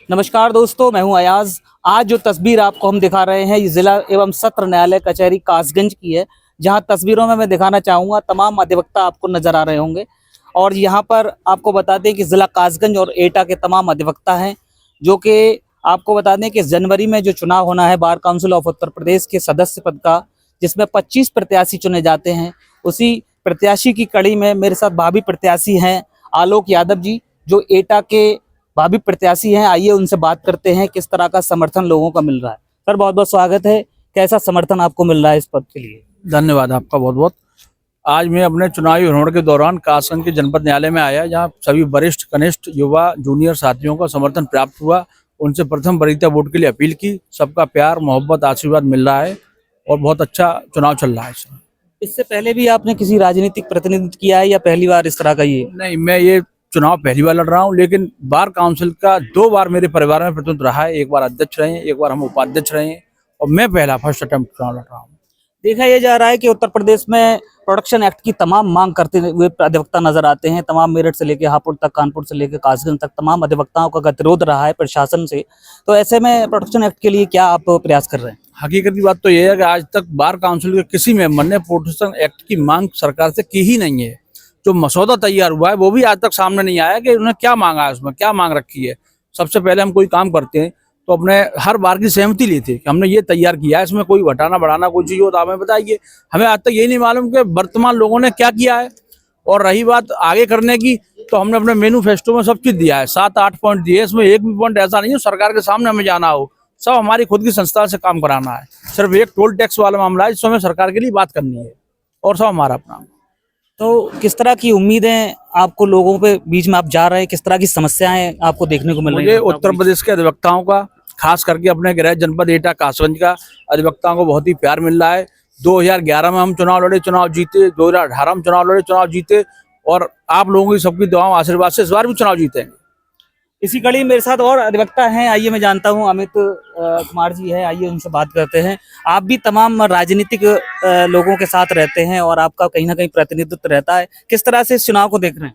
नमस्कार दोस्तों, मैं हूं अयाज। आज जो तस्वीर आपको हम दिखा रहे हैं ये जिला एवं सत्र न्यायालय कचहरी कासगंज की है, जहां तस्वीरों में मैं दिखाना चाहूँगा तमाम अधिवक्ता आपको नजर आ रहे होंगे। और यहां पर आपको बता दें कि जिला कासगंज और एटा के तमाम अधिवक्ता हैं, जो कि आपको बता दें कि जनवरी में जो चुनाव होना है bar council of Uttar Pradesh के सदस्य पद का, जिसमें 25 प्रत्याशी चुने जाते हैं, उसी प्रत्याशी की कड़ी में मेरे साथ भावी प्रत्याशी हैं आलोक यादव जी, जो एटा के भावी प्रत्याशी हैं। आइए उनसे बात करते हैं किस तरह का समर्थन लोगों का मिल रहा है। सर, बहुत बहुत स्वागत है। कैसा समर्थन आपको मिल रहा है इस पद के लिए? धन्यवाद आपका बहुत बहुत। आज मैं अपने चुनावी भ्रमण के दौरान कासगंज के जनपद न्यायालय में आया, जहां सभी वरिष्ठ, कनिष्ठ, युवा, जूनियर साथियों का समर्थन प्राप्त हुआ। उनसे प्रथम वरीयता वोट के लिए अपील की। सबका प्यार, मोहब्बत, आशीर्वाद मिल रहा है और बहुत अच्छा चुनाव चल रहा है इस समय। इससे पहले भी आपने किसी राजनीतिक प्रतिनिधित्व किया है या पहली बार इस तरह का ये? नहीं, मैं ये चुनाव पहली बार लड़ रहा हूँ, लेकिन बार काउंसिल का 2 बार मेरे परिवार में प्रतिनिधित्व रहा है। एक बार अध्यक्ष रहे हैं, एक बार हम उपाध्यक्ष रहे हैं, और मैं पहला फर्स्ट अटेम्प्ट चुनाव लड़ रहा हूँ। देखा यह जा रहा है कि उत्तर प्रदेश में प्रोडक्शन एक्ट की तमाम मांग करते हुए अधिवक्ता नजर आते हैं। तमाम मेरठ से लेकर हापुड़ तक, कानपुर से लेकर कासगंज तक तमाम अधिवक्ताओं का गतिरोध रहा है प्रशासन से। तो ऐसे में प्रोडक्शन एक्ट के लिए क्या आप प्रयास कर रहे हैं? हकीकत की बात तो यह है कि आज तक बार काउंसिल के किसी मेंबर ने प्रोडक्शन एक्ट की मांग सरकार से की ही नहीं है। जो मसौदा तैयार हुआ है वो भी आज तक सामने नहीं आया कि उन्होंने क्या मांगा है, उसमें क्या मांग रखी है। सबसे पहले हम कोई काम करते हैं तो अपने हर बार की सहमति लेते हैं कि हमने ये तैयार किया है, इसमें कोई घटाना बढ़ाना कोई चीज हो तो हमें बताइए। हमें आज तक यही नहीं मालूम कि वर्तमान लोगों ने क्या किया है। और रही बात आगे करने की, तो हमने अपने मैनिफेस्टो में सब चीज दिया है, 7-8 पॉइंट दिए। इसमें एक भी पॉइंट ऐसा नहीं है सरकार के सामने हमें जाना हो। सब हमारी खुद की संस्था से काम कराना है। सिर्फ एक टोल टैक्स वाला मामला है जिसमें हमें सरकार के लिए बात करनी है, और सब हमारा अपना। तो किस तरह की उम्मीदें आपको लोगों के बीच में आप जा रहे हैं, किस तरह की समस्याएं आपको देखने को मिल रही मुझे हैं? उत्तर प्रदेश के अधिवक्ताओं का, खास करके अपने गृह जनपद एटा कासगंज का अधिवक्ताओं को बहुत ही प्यार मिल रहा है। 2011 में हम चुनाव लड़े, चुनाव जीते। 2018 में चुनाव लड़े, चुनाव जीते। और आप लोगों की सबकी दुआओं, आशीर्वाद से इस बार भी चुनाव जीतेंगे। इसी कड़ी मेरे साथ और अधिवक्ता हैं। आइए, मैं जानता हूं अमित कुमार जी है, आइए उनसे बात करते हैं। आप भी तमाम राजनीतिक लोगों के साथ रहते हैं और आपका कहीं ना कहीं प्रतिनिधित्व रहता है। किस तरह से इस चुनाव को देख रहे हैं?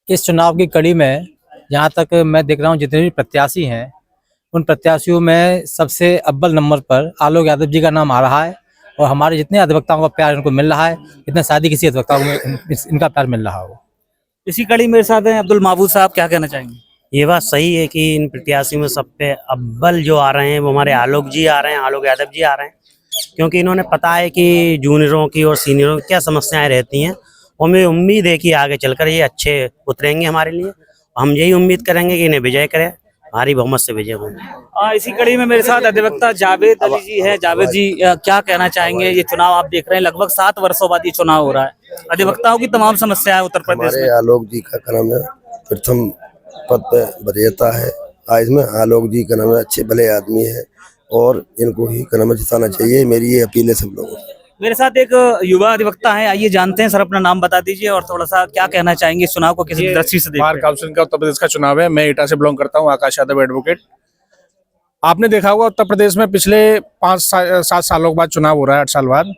इस चुनाव की कड़ी में जहाँ तक मैं देख रहा हूँ, जितने भी प्रत्याशी हैं उन प्रत्याशियों में सबसे अव्वल नंबर पर आलोक यादव जी का नाम आ रहा है। और हमारे जितने अधिवक्ताओं का प्यार इनको मिल रहा है, इतना शादी किसी अधिवक्ता को इनका प्यार मिल रहा हो। इसी कड़ी मेरे साथ हैं अब्दुल महबूब साहब, क्या कहना चाहेंगे? ये बात सही है कि इन प्रत्याशियों में सब पे अव्वल जो आ रहे हैं वो हमारे आलोक जी आ रहे हैं, आलोक यादव जी आ रहे हैं। क्योंकि इन्होंने पता है कि जूनियरों की और सीनियरों की क्या समस्याएं रहती हैं, और हमें उम्मीद है कि आगे चलकर ये अच्छे उतरेंगे हमारे लिए। हम यही उम्मीद करेंगे कि इन्हें विजय करें, भारी बहुमत से विजय होंगे। इसी कड़ी में मेरे साथ अधिवक्ता जावेद अली जी है। जावेद जी, क्या कहना चाहेंगे? ये चुनाव आप देख रहे हैं, लगभग 7 वर्षों बाद ये चुनाव हो रहा है। अधिवक्ताओं की तमाम समस्याएं उत्तर प्रदेश में। आलोक जी का नाम है, प्रथम पद पे वरीयता है। आज में आलोक जी का नाम है, अच्छे भले आदमी है और इनको ही का नाम जिताना चाहिए। मेरी ये अपील है सब लोगों को। मेरे साथ एक युवा अधिवक्ता है, आइए जानते हैं। सर, अपना नाम बता दीजिए और थोड़ा सा क्या कहना चाहेंगे इस चुनाव को किस दृष्टि से देखते बार हैं? काउंसिल का उत्तर प्रदेश का चुनाव है। मैं एटा से बिलोंग करता हूं, आकाश यादव एडवोकेट। आपने देखा होगा उत्तर प्रदेश में पिछले 5-7 सालों के बाद चुनाव हो रहा है, 8 साल बाद।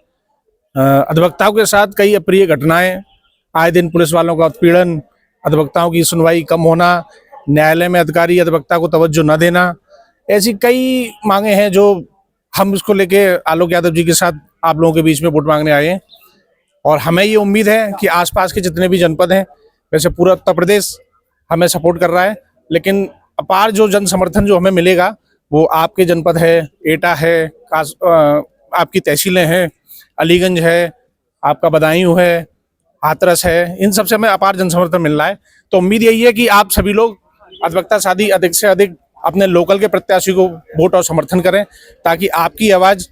अधिवक्ताओं के साथ कई अप्रिय घटनाएं, आए दिन पुलिस वालों का उत्पीड़न, अधिवक्ताओं की सुनवाई कम होना, न्यायालय में अधिकारी अधिवक्ता को तवज्जो न देना, ऐसी कई मांगे हैं जो हम इसको लेके आलोक यादव जी के साथ आप लोगों के बीच में वोट मांगने आए हैं। और हमें ये उम्मीद है कि आसपास के जितने भी जनपद हैं, वैसे पूरा उत्तर प्रदेश हमें सपोर्ट कर रहा है, लेकिन अपार जो जन समर्थन जो हमें मिलेगा वो आपके जनपद है, एटा है, आपकी तहसीलें हैं, अलीगंज है, आपका बदायूं है, हाथरस है, इन सबसे हमें अपार जन समर्थन मिल रहा है। तो उम्मीद यही है कि आप सभी लोग अधिवक्ता साथी अधिक से अधिक अपने लोकल के प्रत्याशी को वोट और समर्थन करें, ताकि आपकी आवाज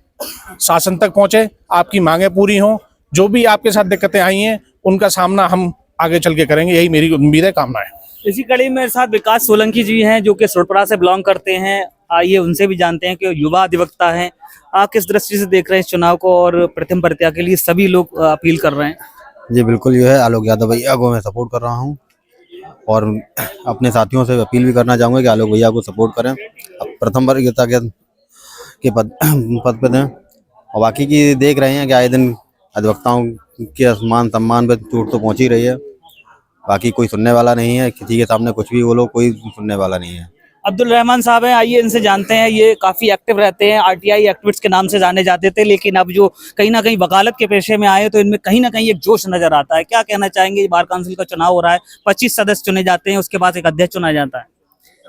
शासन तक पहुंचे, आपकी मांगें पूरी हों। जो भी आपके साथ दिक्कतें आई हैं उनका सामना हम आगे चल के करेंगे, यही मेरी उम्मीद है, कामना है। इसी कड़ी में मेरे साथ विकास सोलंकी जी हैं, जो कि सुरपरा से बिलोंग करते हैं। आइए उनसे भी जानते हैं कि युवा अधिवक्ता हैं। आप किस दृष्टि से देख रहे हैं इस चुनाव को, और प्रथम वरीयता के लिए सभी लोग अपील कर रहे हैं? जी बिल्कुल, जो है आलोक यादव भैया को मैं सपोर्ट कर रहा हूँ, और अपने साथियों से अपील भी करना चाहूँगा कि आलोक भैया को सपोर्ट करें, प्रथम वरीयता के पद पे दें। और बाकी की देख रहे हैं कि आए दिन अधिवक्ताओं के मान सम्मान पे चोट तो पहुँच ही रही है। बाकी कोई सुनने वाला नहीं है, किसी के सामने कुछ भी बोलो, कोई सुनने वाला नहीं है। अब्दुल रहमान साहब हैं, आइए इनसे जानते हैं। ये काफी एक्टिव रहते हैं, आरटीआई एक्टिविस्ट के नाम से जाने जाते थे, लेकिन अब जो कहीं ना कहीं वकालत के पेशे में आए तो इनमें कहीं ना कहीं एक जोश नजर आता है। क्या कहना चाहेंगे? बार काउंसिल का चुनाव हो रहा है, 25 सदस्य चुने जाते हैं, उसके बाद एक अध्यक्ष चुना जाता है।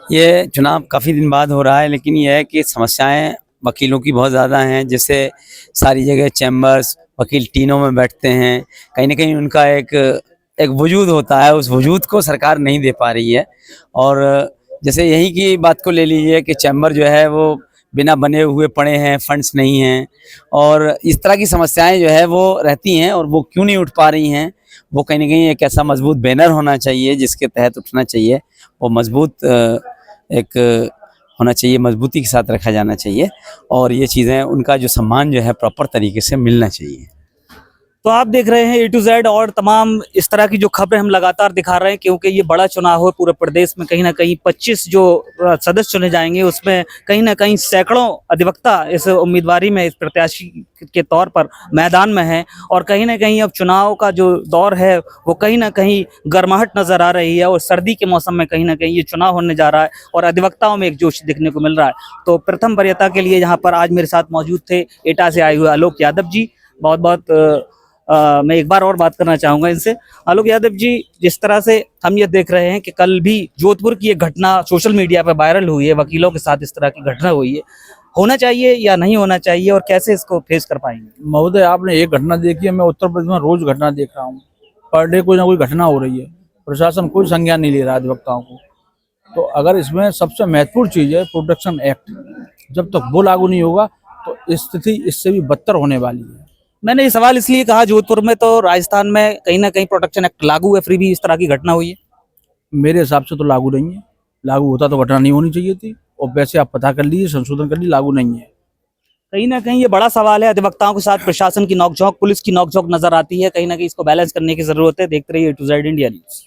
ये चुनाव काफ़ी दिन बाद हो रहा है, लेकिन ये है कि समस्याएं वकीलों की बहुत ज़्यादा हैं। जैसे सारी जगह चैम्बर्स, वकील टीनों में बैठते हैं, कहीं ना कहीं उनका एक वजूद होता है, उस वजूद को सरकार नहीं दे पा रही है। और जैसे यही की बात को ले लीजिए कि चैम्बर जो है वो बिना बने हुए पड़े हैं, फंड्स नहीं हैं, और इस तरह की समस्याएं जो है वो रहती हैं। और वो क्यों नहीं उठ पा रही हैं? वो कहीं ना कहीं एक ऐसा मजबूत बैनर होना चाहिए जिसके तहत उठना चाहिए। वो मजबूत एक होना चाहिए, मजबूती के साथ रखा जाना चाहिए, और ये चीज़ें उनका जो सम्मान जो है प्रॉपर तरीके से मिलना चाहिए। तो आप देख रहे हैं A to Z और तमाम इस तरह की जो खबरें हम लगातार दिखा रहे हैं, क्योंकि ये बड़ा चुनाव है पूरे प्रदेश में। कहीं ना कहीं 25 जो सदस्य चुने जाएंगे, उसमें कहीं ना कहीं सैकड़ों अधिवक्ता इस उम्मीदवारी में, इस प्रत्याशी के तौर पर मैदान में हैं। और कहीं ना कहीं अब चुनाव का जो दौर है वो कहीं ना कहीं गर्माहट नजर आ रही है, और सर्दी के मौसम में कहीं ना कहीं ये चुनाव होने जा रहा है और अधिवक्ताओं में एक जोश देखने को मिल रहा है। तो प्रथम वरीयता के लिए यहाँ पर आज मेरे साथ मौजूद थे एटा से आए हुए आलोक यादव जी। बहुत बहुत मैं एक बार और बात करना चाहूंगा इनसे। आलोक यादव जी, जिस तरह से हम ये देख रहे हैं कि कल भी जोधपुर की एक घटना सोशल मीडिया पर वायरल हुई है, वकीलों के साथ इस तरह की घटना हुई है, होना चाहिए या नहीं होना चाहिए, और कैसे इसको फेस कर पाएंगे? महोदय, आपने एक घटना देखी है, मैं उत्तर प्रदेश में रोज घटना देख रहा हूँ। पर डे कोई ना कोई घटना हो रही है, प्रशासन कोई संज्ञान नहीं ले रहा अधिवक्ताओं को। तो अगर इसमें सबसे महत्वपूर्ण चीज है प्रोटेक्शन एक्ट, जब तक वो लागू नहीं होगा तो स्थिति इससे भी बदतर होने वाली है। मैंने ये सवाल इसलिए कहा, जोधपुर में तो राजस्थान में कहीं ना कहीं प्रोटेक्शन एक्ट लागू है, फिर भी इस तरह की घटना हुई है। मेरे हिसाब से तो लागू नहीं है। लागू होता तो घटना नहीं होनी चाहिए थी, और वैसे आप पता कर लीजिए, संशोधन कर लीजिए, लागू नहीं है। कहीं ना कहीं ये बड़ा सवाल है। अधिवक्ताओं के साथ प्रशासन की नोकझोंक, पुलिस की नोकझोंक नजर आती है। कहीं ना कहीं इसको बैलेंस करने की जरूरत है। देखते रहिए A to Z India news.